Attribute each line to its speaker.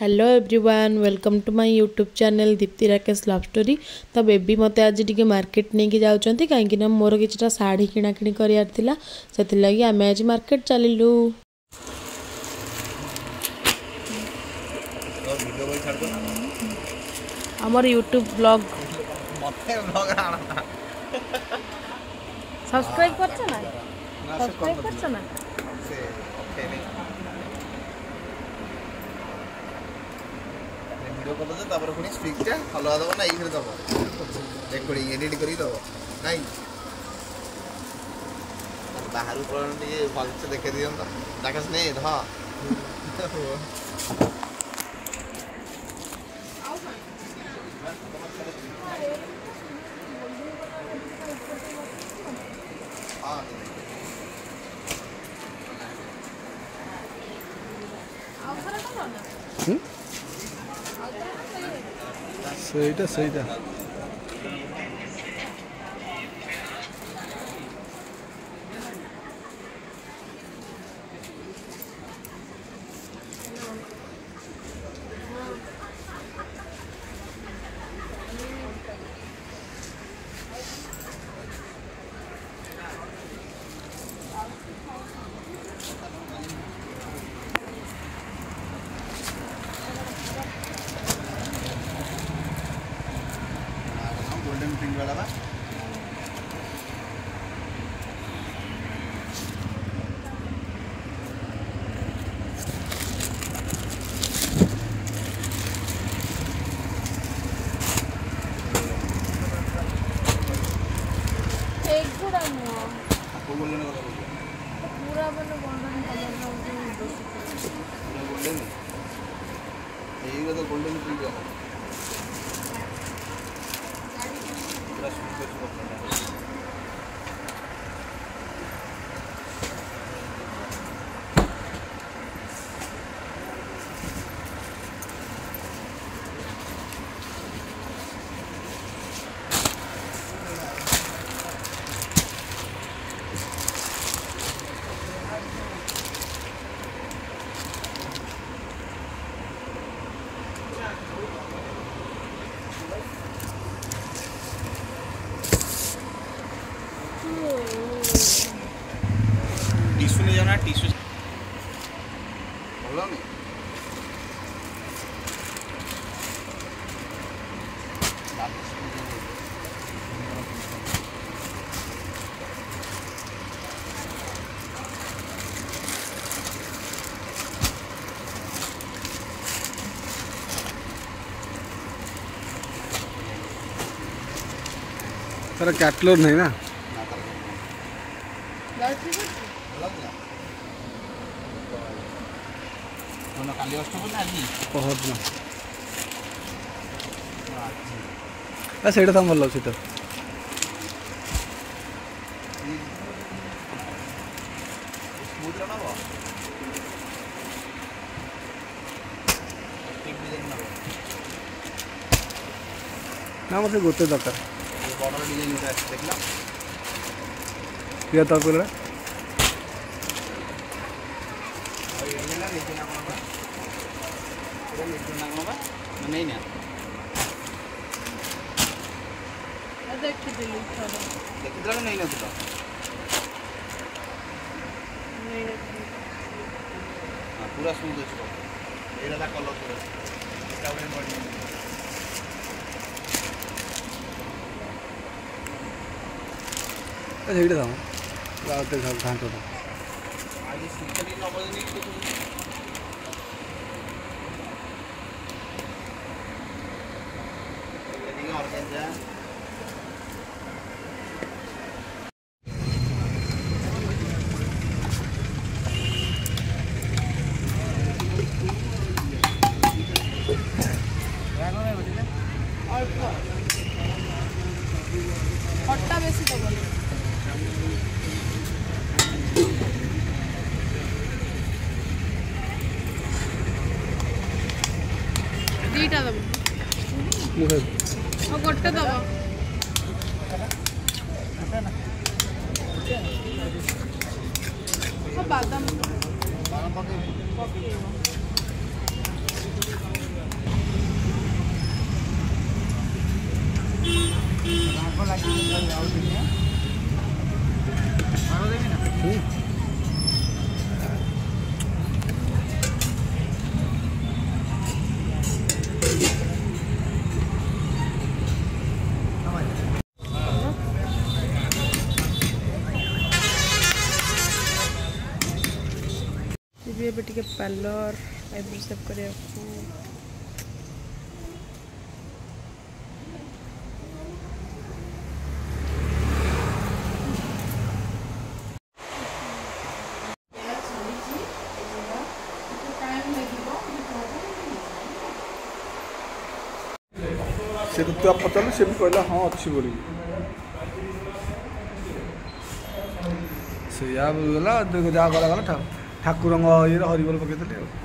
Speaker 1: Hello everyone welcome to my YouTube channel Deepti Rakesh love story. तो baby मते आज टिके मार्केट नहीं कि जाउचंती कहीं मोर किछटा साड़ी किना किणी करियार थिला सेति लगी आमे आज मार्केट चलिलु। हमर यूट्यूब ब्लॉग सब्सक्राइब करछ ना सब्सक्राइब करछ ना
Speaker 2: वीडियो कर दे तापर पुनी स्ट्रिक टा हलवा दबो ना इधर दबो रेकॉर्डिंग एडिट करी दबो नाही बाहर ऊपर ये फल से देख दियो तो ताकस नहीं हां सहीटा गोल्डन प्रिंट वाला बा
Speaker 1: एक जोड़ा नो
Speaker 2: आपको गोल्डन वाला
Speaker 1: पूरा बने गोल्डन कलर का
Speaker 2: गोल्डन ये तो गोल्डन प्रिंट वाला पूरा सूट टिश्यू ले जाना टिश्यू बोलो नहीं
Speaker 3: सर कैटलॉग नहीं ना ସେଇଟା ତ ଭଲ ଲାଗୁଛି ତ ନା ମୋତେ ଗୋଟେ ଦରକାର
Speaker 2: बॉर्डर डिजाइन होता है देखला
Speaker 3: ये तो पूरा
Speaker 2: और ये ना नीचे ना मामा पूरा नीचे ना मामा नहीं ना
Speaker 1: देख दिली थोड़ा
Speaker 2: देख इधर नहीं ना तो
Speaker 1: नहीं
Speaker 2: हां पूरा स्मूथ है ये वाला कलर पूरा इसका वेन बॉडी
Speaker 3: ସେଇଟା ଦାମ ଘାଣ୍ଟଟା
Speaker 2: ଆଜି ସିଷ୍ଟମ ନବ ଯଦି ଟିକେ ଅର୍ଗାନଜା
Speaker 1: खट्टा बेसी दबो दीटा दबो
Speaker 3: मुझे
Speaker 1: और गोटे दबो बादाम ଏବେ ଟିକେ ପାର୍ଲର ଆଇବ୍ରୋ ସେଭ୍ କରିବାକୁ
Speaker 3: से तो पचार से भी कहला हाँ अच्छी बोली से या गला गला ठाकुर ये हरिबोल पकईदे।